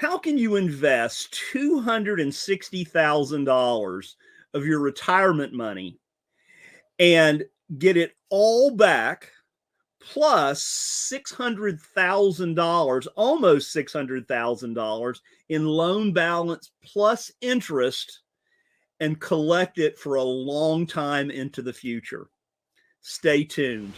How can you invest $260,000 of your retirement money and get it all back plus $600,000, almost $600,000 in loan balance plus interest, and collect it for a long time into the future? Stay tuned.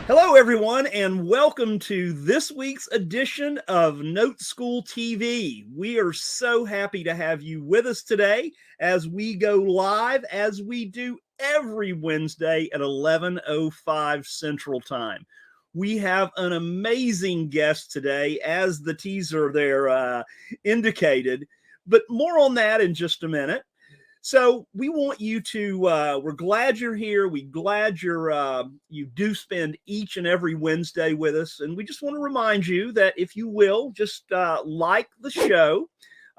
Hello, everyone, and welcome to this week's edition of NoteSchool TV. We are so happy to have you with us today as we go live, as we do every Wednesday at 11:05 Central Time. We have an amazing guest today, as the teaser there indicated, but more on that in just a minute. So we want you to, we're glad you're here. We're glad you do spend each and every Wednesday with us. And we just want to remind you that if you will, just like the show.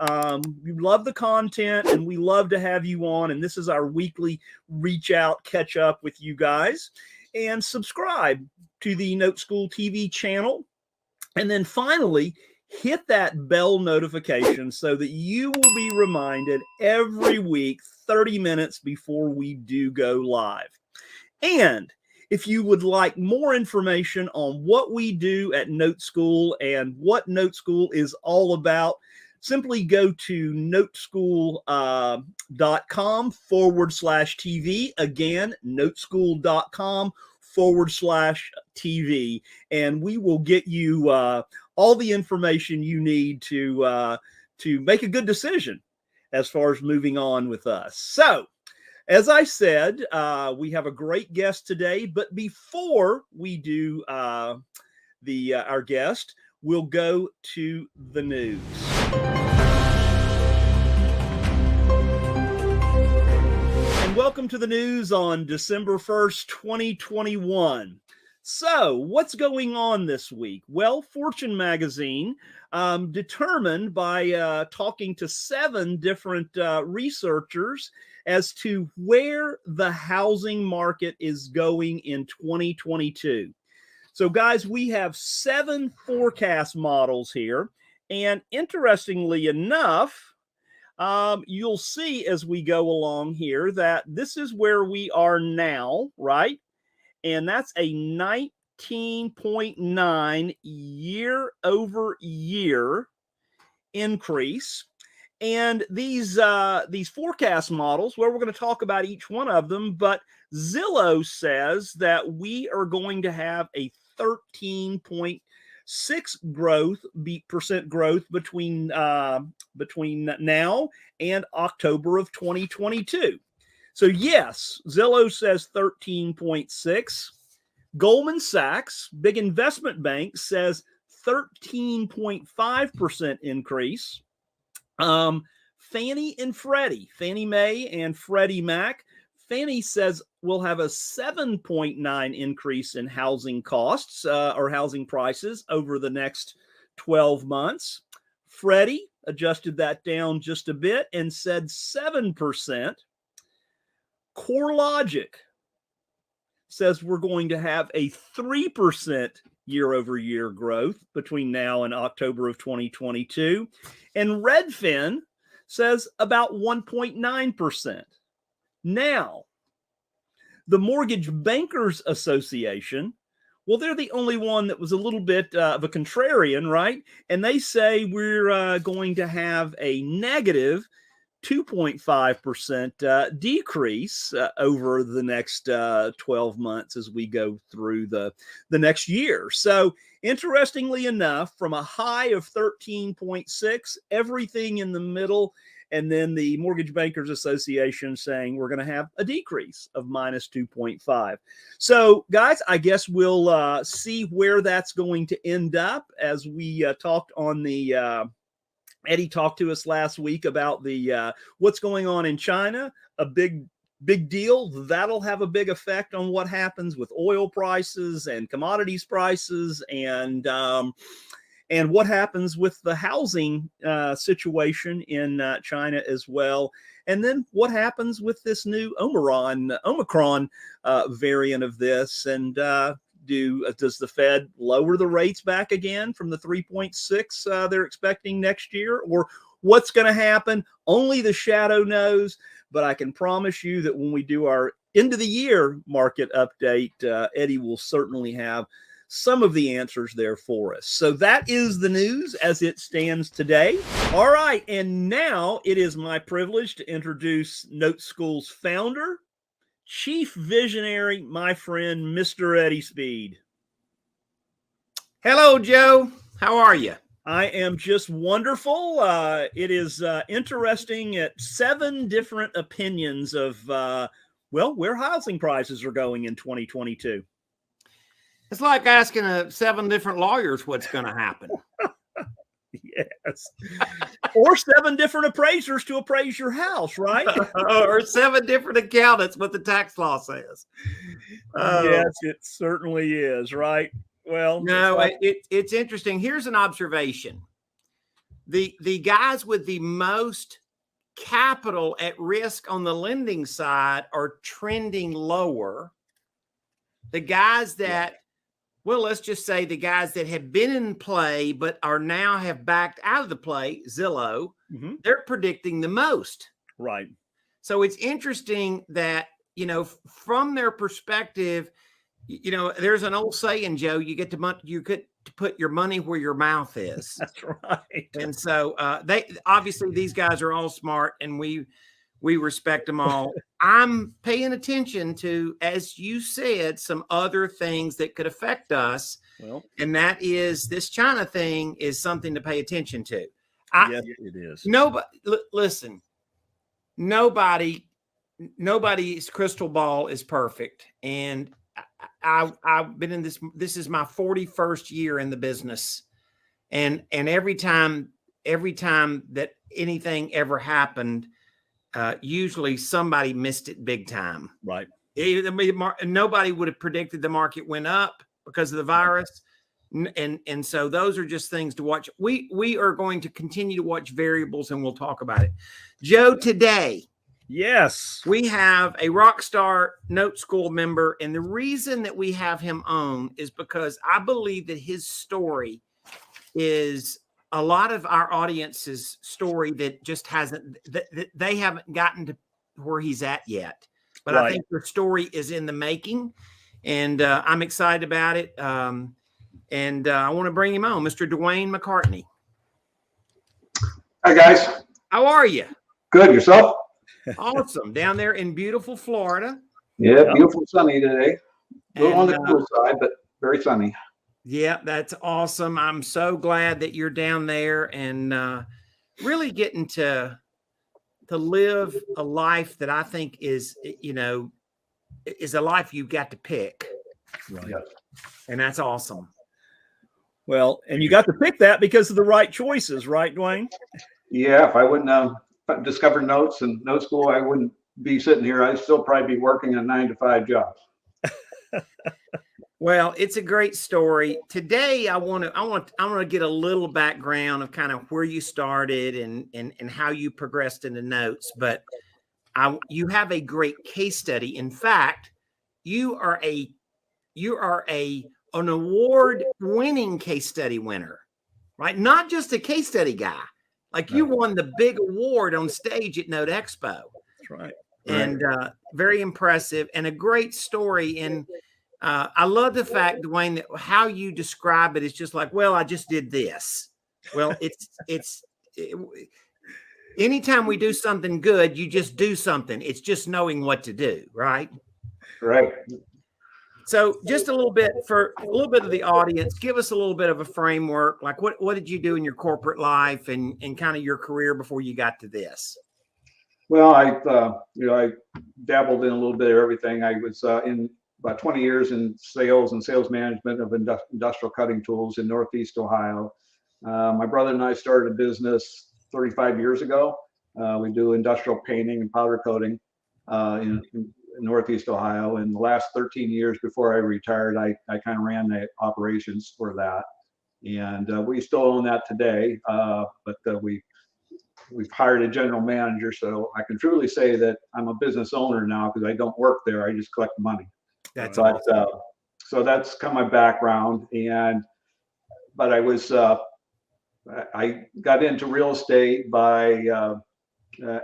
We love the content and we love to have you on. And this is our weekly reach out, catch up with you guys. And subscribe to the NoteSchool TV channel. And then finally, hit that bell notification so that you will be reminded every week, 30 minutes before we do go live. And if you would like more information on what we do at NoteSchool and what NoteSchool is all about, simply go to noteschool.com/TV. Again, noteschool.com/TV. And we will get you all the information you need to make a good decision as far as moving on with us. So, as I said, we have a great guest today. But before we do our guest, we'll go to the news. And welcome to the news on December 1st, 2021. So, what's going on this week? Well, Fortune magazine determined by talking to 7 different researchers as to where the housing market is going in 2022. So, guys, we have 7 forecast models here. And interestingly enough, you'll see as we go along here that this is where we are now, right? And that's a 19.9 year-over-year increase. And these forecast models, well, we're going to talk about each one of them, but Zillow says that we are going to have a 13.6% growth between now and October of 2022. So yes, Zillow says 13.6. Goldman Sachs, big investment bank, says 13.5% increase. Fannie Mae and Freddie Mac. Fannie says we'll have a 7.9 increase in housing costs or housing prices over the next 12 months. Freddie adjusted that down just a bit and said 7%. CoreLogic says we're going to have a 3% year-over-year growth between now and October of 2022. And Redfin says about 1.9%. Now, the Mortgage Bankers Association, well, they're the only one that was a little bit of a contrarian, right? And they say we're going to have a negative 2.5% decrease over the next 12 months as we go through the next year. So interestingly enough, from a high of 13.6, everything in the middle, and then the Mortgage Bankers Association saying we're going to have a decrease of minus 2.5. So guys, I guess we'll see where that's going to end up as we talked on the Eddie talked to us last week about the what's going on in China, a big deal. That'll have a big effect on what happens with oil prices and commodities prices. And and what happens with the housing situation in China as well. And then what happens with this new Omicron variant of this, and does the Fed lower the rates back again from the 3.6 they're expecting next year, or what's going to happen? Only the shadow knows. But I can promise you that when we do our end of the year market update, Eddie will certainly have some of the answers there for us. So that is the news as it stands today. All right, and now it is my privilege to introduce NoteSchool's founder, chief visionary, my friend, Mr. Eddie Speed. Hello, Joe. How are you? I am just wonderful. It is interesting at 7 different opinions of, where housing prices are going in 2022. It's like asking 7 different lawyers what's going to happen. Yes. Or 7 different appraisers to appraise your house, right? Or 7 different accountants, what the tax law says. Yes, it certainly is, right? Well, no, it's interesting. Here's an observation. The guys with the most capital at risk on the lending side are trending lower. The guys that, well, let's just say the guys that have been in play but are now have backed out of the play, Zillow, they're predicting the most. Right. So it's interesting that, from their perspective, there's an old saying, Joe, you get to put your money where your mouth is. That's right. And so obviously these guys are all smart, and we respect them all. I'm paying attention to, as you said, some other things that could affect us. Well, and that is this China thing is something to pay attention to. Yes, it is. Listen, nobody's crystal ball is perfect. And I've been in this. This is my 41st year in the business, and every time that anything ever happened, usually somebody missed it big time. Right. Nobody would have predicted the market went up because of the virus, and so those are just things to watch. We are going to continue to watch variables, and we'll talk about it. Joe, today. Yes. We have a rockstar NoteSchool member, and the reason that we have him on is because I believe that his story is a lot of our audience's story that just hasn't, that they haven't gotten to where he's at yet. But right. I think the story is in the making, and I'm excited about it. And I want to bring him on, Mr. Dwayne McCartney. Hi, guys. How are you? Good. Yourself? Awesome. Down there in beautiful Florida. Yeah, beautiful sunny today. A little on the cool side, but very sunny. Yeah, that's awesome. I'm so glad that you're down there and really getting to live a life that I think is a life you've got to pick. Right. Yeah. And that's awesome. Well, and you got to pick that because of the right choices, right, Dwayne? Yeah, if I wouldn't discover Notes and NoteSchool, I wouldn't be sitting here. I'd still probably be working a 9-to-5 job. Well, it's a great story. Today, I want to get a little background of kind of where you started and how you progressed into Notes. But you have a great case study. In fact, you are an award-winning case study winner, right? Not just a case study guy. Like you won the big award on stage at Note Expo. That's right. And very impressive and a great story. And I love the fact, Dwayne, that how you describe it is just like, well, I just did this. Well, anytime we do something good, you just do something. It's just knowing what to do, right? Right. So just a little bit of the audience, give us a little bit of a framework. Like what did you do in your corporate life and kind of your career before you got to this? Well, I dabbled in a little bit of everything. I was in about 20 years in sales and sales management of industrial cutting tools in Northeast Ohio. My brother and I started a business 35 years ago. We do industrial painting and powder coating in Northeast Ohio. In the last 13 years before I retired, I kind of ran the operations for that. and we still own that today. But we've hired a general manager, so I can truly say that I'm a business owner now because I don't work there. I just collect money. That's but awesome. So that's kind of my background. But I got into real estate by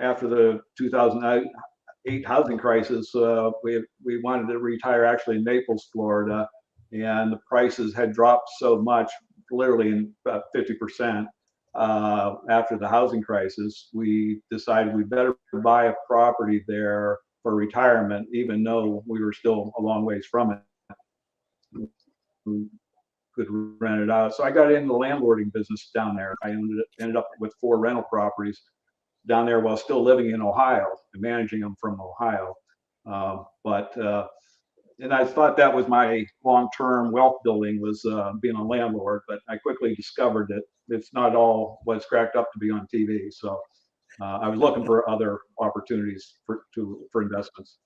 after the 2008 housing crisis. We wanted to retire actually in Naples, Florida, and the prices had dropped so much, literally in about 50%. After the housing crisis, we decided we better buy a property there for retirement, even though we were still a long ways from it. We could rent it out. So I got into the landlording business down there. I ended up with 4 rental properties down there while still living in Ohio and managing them from Ohio. And I thought that was my long-term wealth building, was being a landlord, but I quickly discovered that it's not all what's cracked up to be on TV. So I was looking for other opportunities for investments.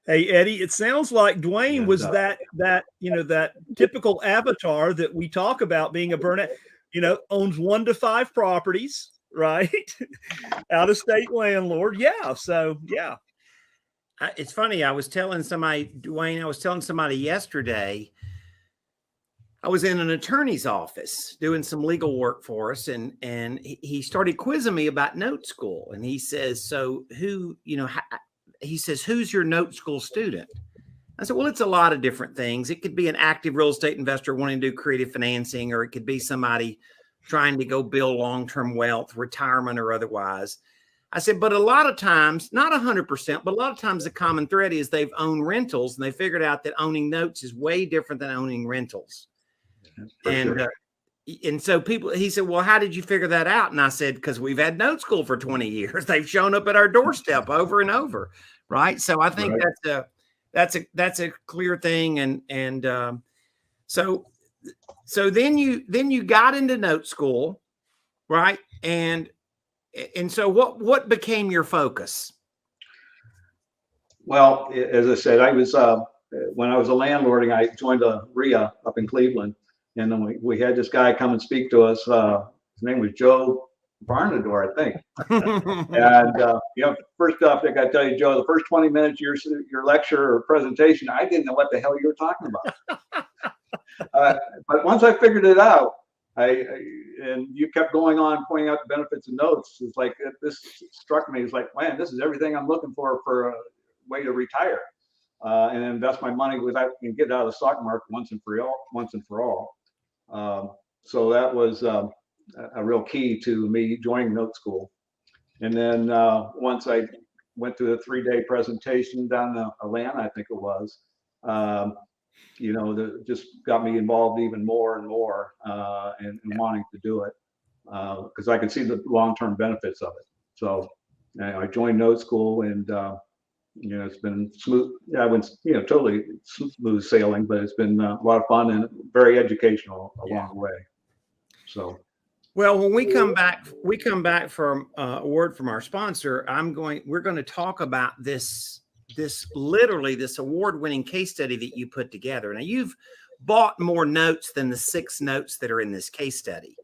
Hey, Eddie, it sounds like Dwayne was that typical avatar that we talk about, being a burnout, owns 1 to 5 properties, right? Out of state landlord. Yeah. So, yeah. It's funny. I was telling somebody yesterday, I was in an attorney's office doing some legal work for us, and he started quizzing me about NoteSchool. And he says, so he says, who's your NoteSchool student? I said, well, it's a lot of different things. It could be an active real estate investor wanting to do creative financing, or it could be somebody trying to go build long-term wealth, retirement or otherwise. I said, but a lot of times, not 100%, but a lot of times the common thread is they've owned rentals, and they figured out that owning notes is way different than owning rentals. And so he said, well, how did you figure that out? And I said, because we've had NoteSchool for 20 years. They've shown up at our doorstep over and over. Right. So I think that's a clear thing. So then you got into NoteSchool, right? And so what became your focus? Well, as I said, I was when I was a landlording, I joined a RIA up in Cleveland, and then we had this guy come and speak to us. His name was Joe Barnador, I think. And first off, I got to tell you, Joe, the first 20 minutes of your lecture or presentation, I didn't know what the hell you were talking about. But once I figured it out, and you kept going on pointing out the benefits of notes. It's like, this struck me. It's like, man, this is everything I'm looking for a way to retire and invest my money without and get out of the stock market once and for all. So that was a real key to me joining NoteSchool. And then once I went to a 3-day presentation down in Atlanta, I think it was, just got me involved even more and more and wanting to do it because I could see the long-term benefits of it. So I joined NoteSchool, and it's been smooth. I wouldn't totally smooth sailing, but it's been a lot of fun and very educational along the way. So. Well, when we come back from a word from our sponsor, we're going to talk about this award-winning case study that you put together. Now, you've bought more notes than the 6 notes that are in this case study.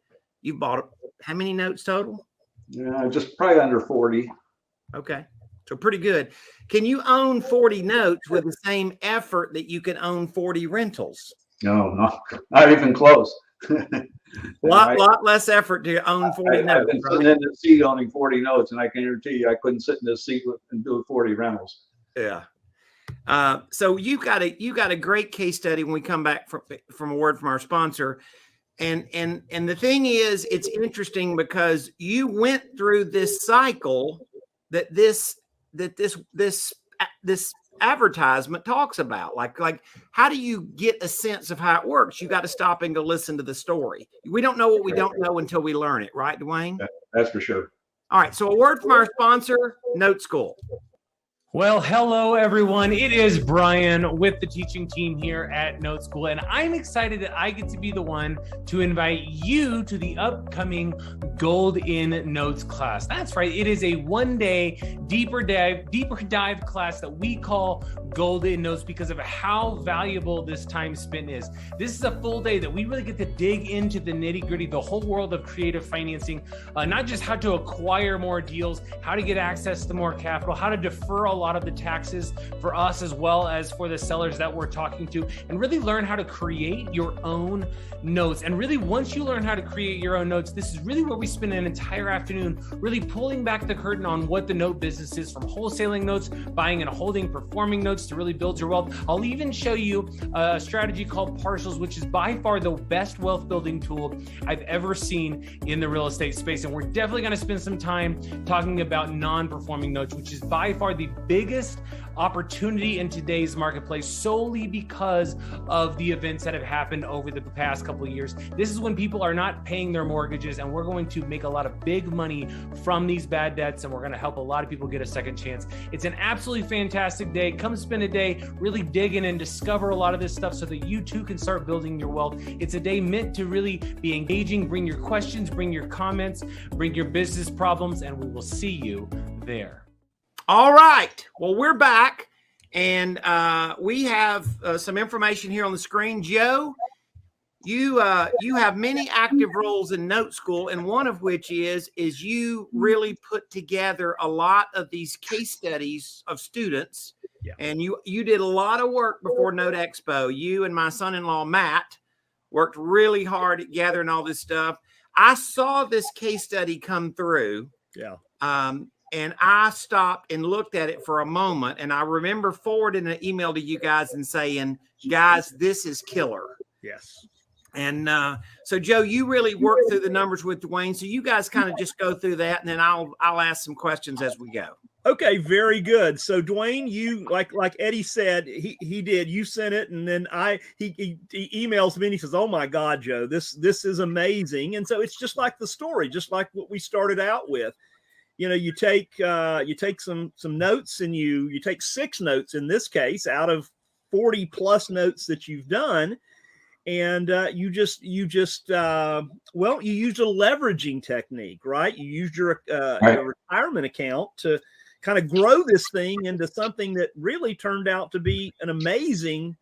You bought how many notes total? Yeah, just probably under 40. Okay. So pretty good. Can you own 40 notes with the same effort that you can own 40 rentals? No, not even close. lot less effort to own 40 notes. I've been sitting in the seat owning 40 notes, and I can guarantee you I couldn't sit in this seat and do 40 rentals. Yeah. So you got a great case study when we come back from a word from our sponsor. And the thing is, it's interesting because you went through this cycle that this advertisement talks about. Like how do you get a sense of how it works? You got to stop and go listen to the story. We don't know what we don't know until we learn it, right, Dwayne? That's for sure. All right. So a word from our sponsor, NoteSchool. Well, hello, everyone. It is Brian with the teaching team here at NoteSchool, and I'm excited that I get to be the one to invite you to the upcoming Gold in Notes class. That's right. It is a one-day deeper dive class that we call Gold in Notes because of how valuable this time spent is. This is a full day that we really get to dig into the nitty-gritty, the whole world of creative financing, not just how to acquire more deals, how to get access to more capital, how to defer a lot of the taxes for us as well as for the sellers that we're talking to, and really learn how to create your own notes. And really, once you learn how to create your own notes, this is really where we spend an entire afternoon really pulling back the curtain on what the note business is, from wholesaling notes, buying and holding performing notes to really build your wealth. I'll even show you a strategy called partials, which is by far the best wealth building tool I've ever seen in the real estate space. And we're definitely going to spend some time talking about non-performing notes, which is by far the biggest opportunity in today's marketplace, solely because of the events that have happened over the past couple of years. This is when people are not paying their mortgages, and we're going to make a lot of big money from these bad debts, and we're going to help a lot of people get a second chance. It's an absolutely fantastic day. Come spend a day really digging and discover a lot of this stuff so that you too can start building your wealth. It's a day meant to really be engaging. Bring your questions, bring your comments, bring your business problems, and we will see you there. All right. Well, we're back, and we have some information here on the screen. Joe, you have many active roles in NoteSchool, and one of which is you really put together a lot of these case studies of students, and you did a lot of work before Note Expo. You and my son-in-law Matt worked really hard at gathering all this stuff. I saw this case study come through. Yeah. And I stopped and looked at it for a moment. And I remember forwarding an email to you guys and saying, guys, this is killer. Yes. And so, Joe, you really worked through the numbers with Dwayne. So you guys kind of just go through that, and then I'll ask some questions as we go. Okay, very good. So Dwayne, you like Eddie said, he did. You sent it, and then he emails me and he says, "Oh my God, Joe, this is amazing." And so it's just like the story, just like what we started out with. You know, you take some notes, and you take 6 notes in this case out of 40 plus notes that you've done, and you used a leveraging technique, right? You used your retirement account to kind of grow this thing into something that really turned out to be an amazing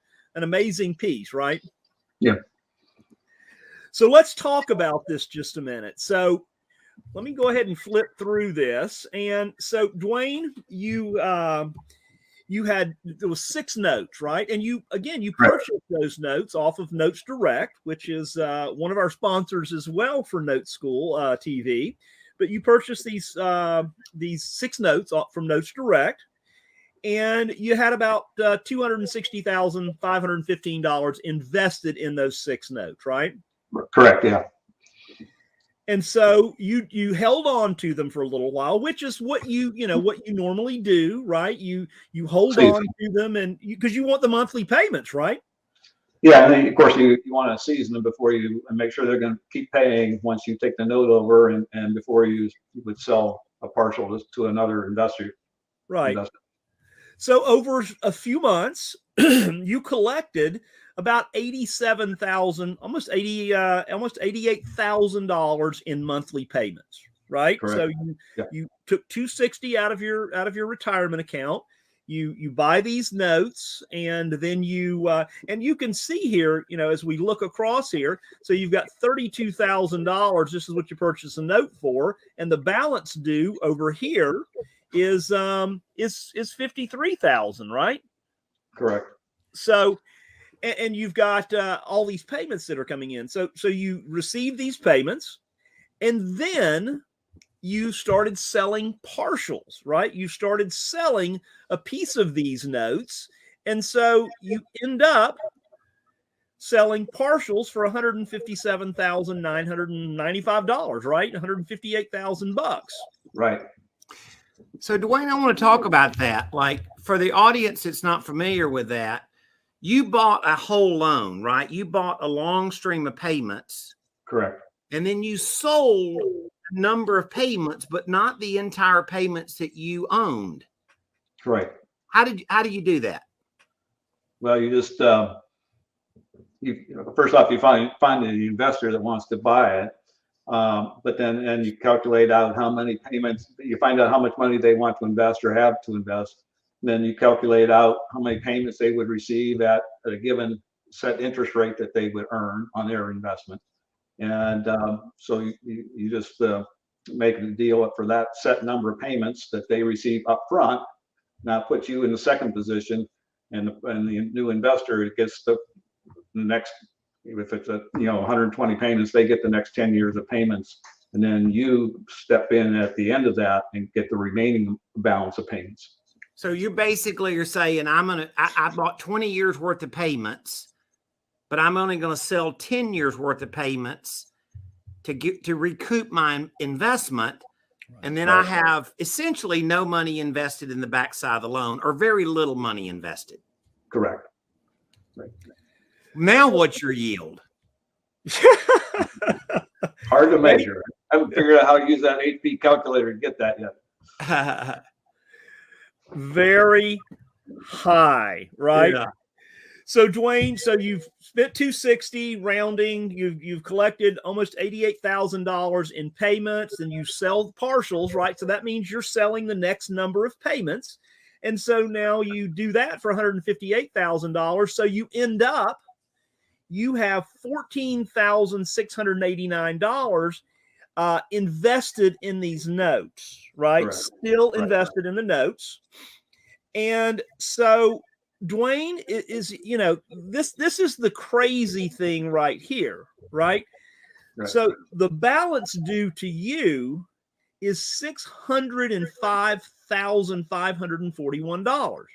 piece, right? Yeah. So let's talk about this just a minute. So let me go ahead and flip through this. And so, Dwayne, there was 6 notes, right? And you purchased those notes off of Notes Direct, which is one of our sponsors as well for NoteSchool TV. But you purchased these 6 notes from Notes Direct, and you had about $260,515 invested in those 6 notes, right? Correct. Yeah. And so you held on to them for a little while, which is what you normally do, right? You hold on to them, and because you want the monthly payments, right? Yeah, and then of course you want to season them before you and make sure they're going to keep paying once you take the note over, and before you would sell a partial to another investor. Right. So over a few months, you collected about $87,000, almost $88,000 in monthly payments, right? Correct. So you took $260 out of your retirement account. You buy these notes, and then and you can see here, as we look across here, so you've got $32,000. This is what you purchased a note for, and the balance due over here is $53,000, right? Correct. So, and you've got all these payments that are coming in. So you receive these payments, and then you started selling partials, right? You started selling a piece of these notes. And so you end up selling partials for $157,995, right? $158,000. Right. So Dwayne, I want to talk about that. Like, for the audience that's not familiar with that, you bought a whole loan, right? You bought a long stream of payments. Correct. And then you sold number of payments, but not the entire payments that you owned. Right. How do you do that? Well, you just first off, you find an investor that wants to buy it, but then you calculate out how many payments. You find out how much money they want to invest or have to invest. Then you calculate out how many payments they would receive at a given set interest rate that they would earn on their investment. And so you just make a deal for that set number of payments that they receive up front. Now puts you in the second position, and the new investor gets the next, if it's 120 payments, they get the next 10 years of payments, and then you step in at the end of that and get the remaining balance of payments. So you basically are saying I bought 20 years worth of payments, but I'm only going to sell 10 years worth of payments to recoup my investment. And then I have essentially no money invested in the backside of the loan, or very little money invested. Correct. Right. Now what's your yield? Hard to measure. I haven't figured out how to use that HP calculator to get that yet. Very high, right? Yeah. So Dwayne, so you've spent $260 rounding, you've collected almost $88,000 in payments, and you sell partials, right? So that means you're selling the next number of payments. And so now you do that for $158,000. So you end up, you have $14,689 invested in these notes, right? Correct. Still invested in the notes. And so Dwayne is, this is the crazy thing right here, right? So the balance due to you is $605,541,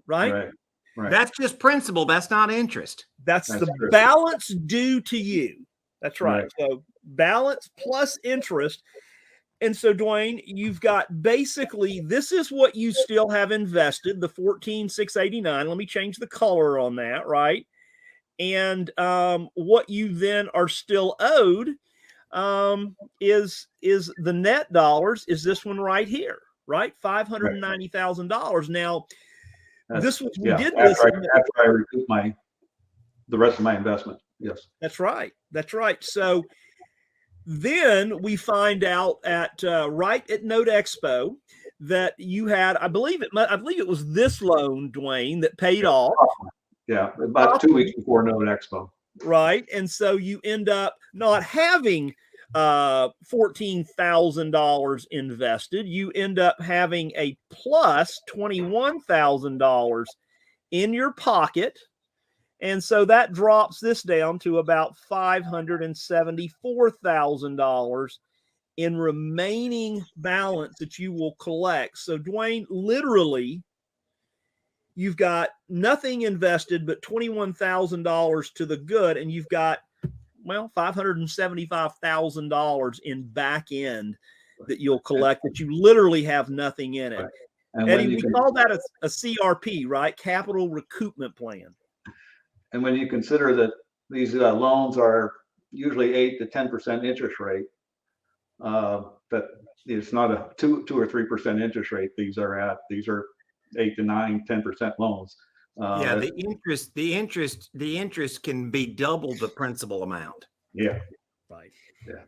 right? Right. That's just principal. That's not interest. That's the true. balance due to you. That's right. So balance plus interest. And so, Dwayne, you've got basically, this is what you still have invested, the $14,689. Let me change the color on that, right? And what you then are still owed is the net dollars, is this one right here, right? $590,000. Now, this was, we did this after I recoup the rest of my investment. Yes. That's right. That's right. So then we find out at right at Note Expo that you had, I believe it was this loan, Dwayne, that paid off. Yeah, about 2 weeks before Note Expo. Right. And so you end up not having $14,000 invested. You end up having a plus $21,000 in your pocket. And so that drops this down to about $574,000 in remaining balance that you will collect. So Dwayne, literally, you've got nothing invested but $21,000 to the good, and you've got, well, $575,000 in back end that you'll collect that you literally have nothing in it. Right. And Eddie, we call that a CRP, right? Capital Recoupment Plan. And when you consider that these loans are usually 8 to 10% interest rate, that it's not a 2 or 3% interest rate. These are 8 to 9, 10% loans. Yeah, the interest can be double the principal amount. Yeah. Right. Yeah.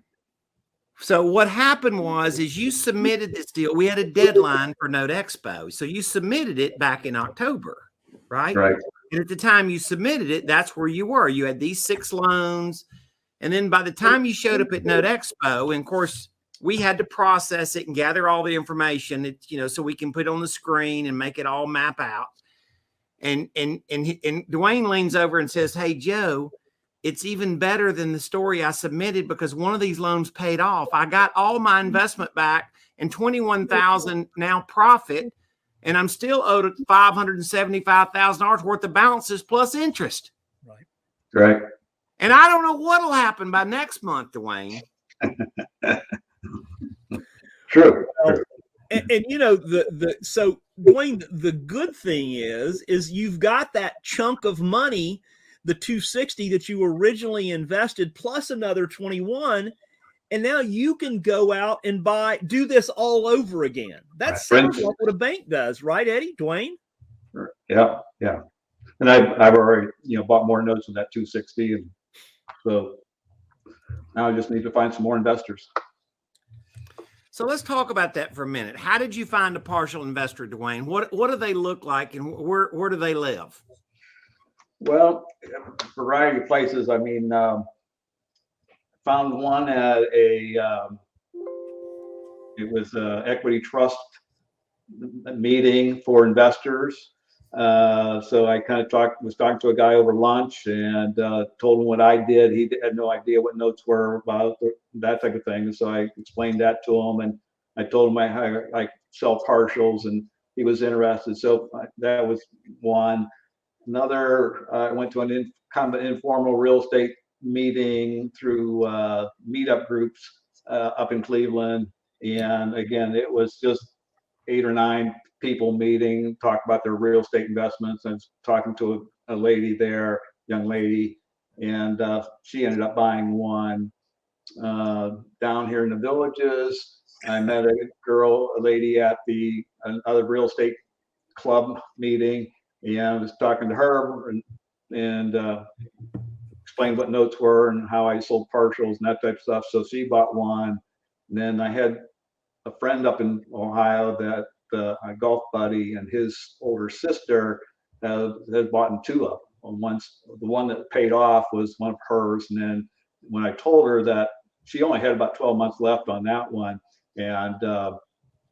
So what happened is you submitted this deal. We had a deadline for Note Expo. So you submitted it back in October, right? Right. And at the time you submitted it, that's where you were. You had these 6 loans. And then by the time you showed up at Note Expo, and of course, we had to process it and gather all the information, so we can put it on the screen and make it all map out. And Dwayne leans over and says, "Hey, Joe, it's even better than the story I submitted because one of these loans paid off. I got all my investment back and $21,000 now profit. And I'm still owed $575,000 worth of balances plus interest." Right. Right. And I don't know what'll happen by next month, Dwayne. True. And so Dwayne, the good thing is you've got that chunk of money, the $260 that you originally invested plus another 21. And now you can go out and do this all over again. That sounds like what a bank does, right, Eddie? Dwayne? Yeah, yeah. And I've already, bought more notes with that 260, and so now I just need to find some more investors. So let's talk about that for a minute. How did you find a partial investor, Dwayne? What do they look like, and where do they live? Well, a variety of places. I mean, found one at it was a equity trust meeting for investors. So I kind of was talking to a guy over lunch and told him what I did. He had no idea what notes were about, that type of thing. So I explained that to him, and I told him I sell partials, and he was interested. So that was one. Another, I went to kind of an informal real estate meeting through meetup groups up in Cleveland. And again, it was just 8 or 9 people meeting, talk about their real estate investments. I was talking to a lady there, young lady, and she ended up buying one down here in the Villages. I met a lady at another real estate club meeting, and I was talking to her and explained what notes were and how I sold partials and that type of stuff. So she bought one. And then I had a friend up in Ohio that a golf buddy and his older sister had bought 2 of them. The one that paid off was one of hers. And then when I told her that she only had about 12 months left on that one, and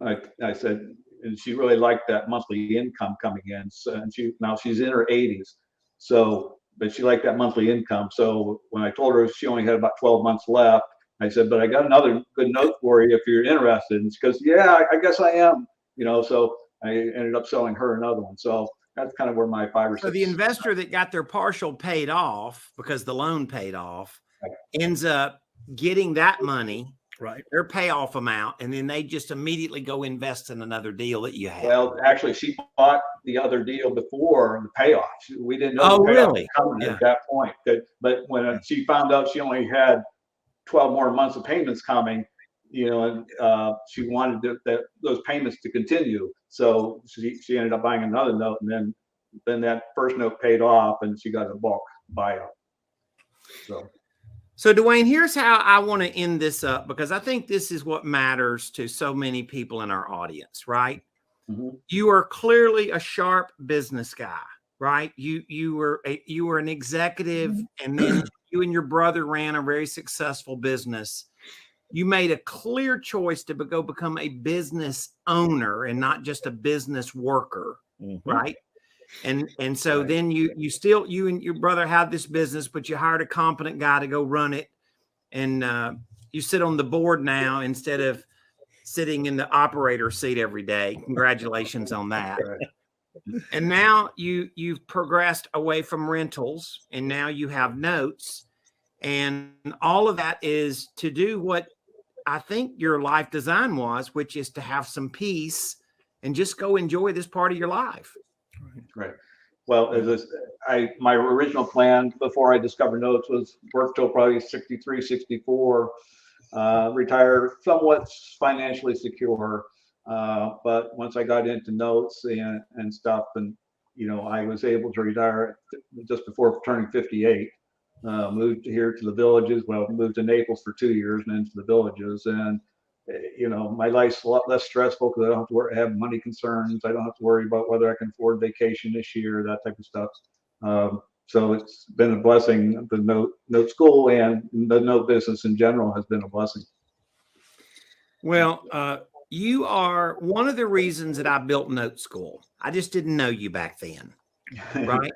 I said, and she really liked that monthly income coming in. So, and now she's in her 80s. So, but she liked that monthly income. So when I told her she only had about 12 months left, I said, but I got another good note for you if you're interested. And she goes, yeah, I guess I am. So I ended up selling her another one. So that's kind of where my 5 or 6. So the investor that got their partial paid off because the loan paid off ends up getting that money, right, their payoff amount, and then they just immediately go invest in another deal that you have. Well, actually, she bought the other deal before the payoff. We didn't know. Oh, the payoff really? was coming at that point. But when she found out she only had 12 more months of payments coming, and she wanted those payments to continue. So she ended up buying another note, and then that first note paid off, and she got a bulk buyout. So Dwayne, here's how I want to end this up, because I think this is what matters to so many people in our audience, right? Mm-hmm. You are clearly a sharp business guy, right? You were an executive, and then you and your brother ran a very successful business. You made a clear choice to go become a business owner and not just a business worker, right? And so then you and your brother had this business, but you hired a competent guy to go run it, and you sit on the board now instead of sitting in the operator seat every day. Congratulations on that. And now you've progressed away from rentals, and now you have notes, and all of that is to do what I think your life design was, which is to have some peace and just go enjoy this part of your life. Right. Well, my original plan before I discovered notes was work till probably 63, 64, retire somewhat financially secure. But once I got into notes and stuff, and I was able to retire just before turning 58. Moved here to the Villages. Well, moved to Naples for 2 years and then to the Villages. And my life's a lot less stressful because I don't have to have money concerns. I don't have to worry about whether I can afford vacation this year, that type of stuff. So it's been a blessing. The note school and the note business in general has been a blessing. Well, you are one of the reasons that I built Note School. I just didn't know you back then, right?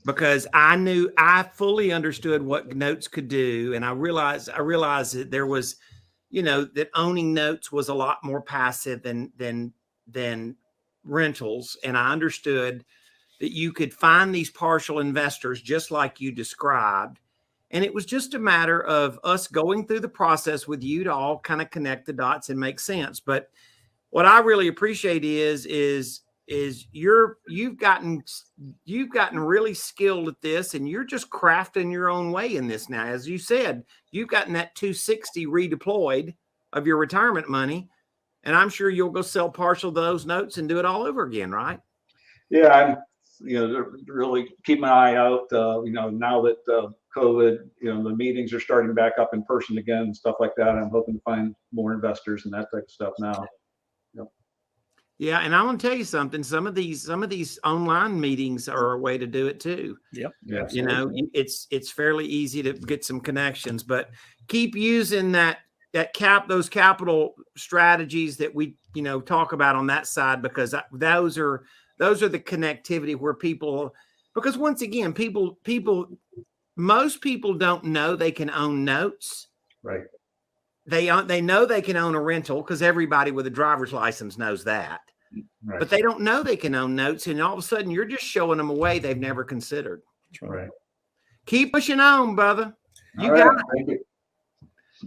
Because I fully understood what notes could do. And I realized that there was, that owning notes was a lot more passive than rentals. And I understood that you could find these partial investors just like you described. And it was just a matter of us going through the process with you to all kind of connect the dots and make sense. But what I really appreciate is you've gotten really skilled at this, and you're just crafting your own way in this now. As you said, you've gotten that 260 redeployed of your retirement money, and I'm sure you'll go sell partial of those notes and do it all over again, right? Yeah, I'm, really keeping an eye out. Now that COVID, the meetings are starting back up in person again and stuff like that. I'm hoping to find more investors and that type of stuff now. Yeah, and I want to tell you something. Some of these online meetings are a way to do it too. Yep. Yeah. It's fairly easy to get some connections, but keep using those capital strategies that we talk about on that side, because those are the connectivity where people, because once again, most people don't know they can own notes. Right. They know they can own a rental because everybody with a driver's license knows that. Right. But they don't know they can own notes, and all of a sudden you're just showing them a way they've never considered. Right. Keep pushing on, brother. You All got right. it. Thank you.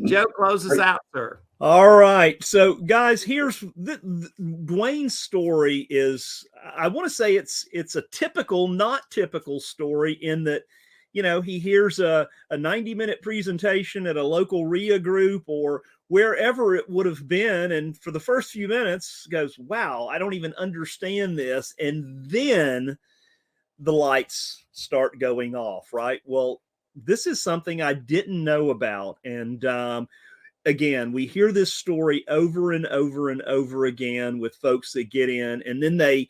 Joe, close us out, sir. All right. So, guys, here's Dwayne's story is, I want to say it's a typical, not typical story in that, he hears a 90-minute presentation at a local RIA group or wherever it would have been. And for the first few minutes goes, wow, I don't even understand this. And then the lights start going off, right? Well, this is something I didn't know about. And again, we hear this story over and over and over again with folks that get in, and then they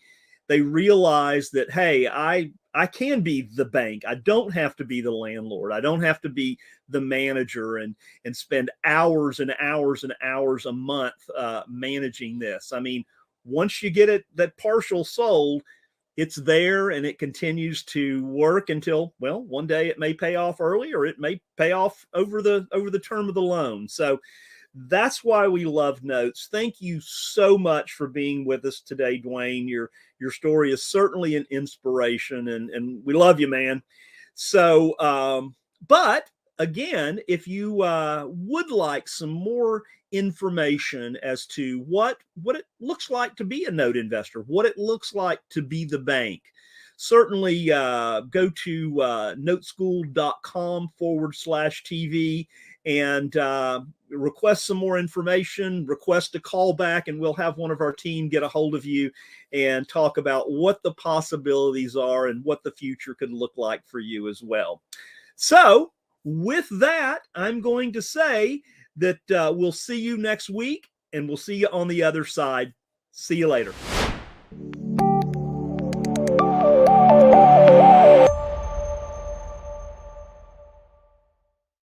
realize that, hey, I can be the bank. I don't have to be the landlord. I don't have to be the manager and spend hours and hours and hours a month managing this. I mean, once you get that partial sold, it's there and it continues to work until, well, one day it may pay off early or it may pay off over the term of the loan. So that's why we love notes. Thank you so much for being with us today, Dwayne. Your story is certainly an inspiration, and we love you, man. So, but again, if you would like some more information as to what it looks like to be a note investor, what it looks like to be the bank, certainly go to noteschool.com/TV and request some more information, request a call back, and we'll have one of our team get a hold of you and talk about what the possibilities are and what the future could look like for you as well. So with that, I'm going to say that we'll see you next week, and we'll see you on the other side. See you later.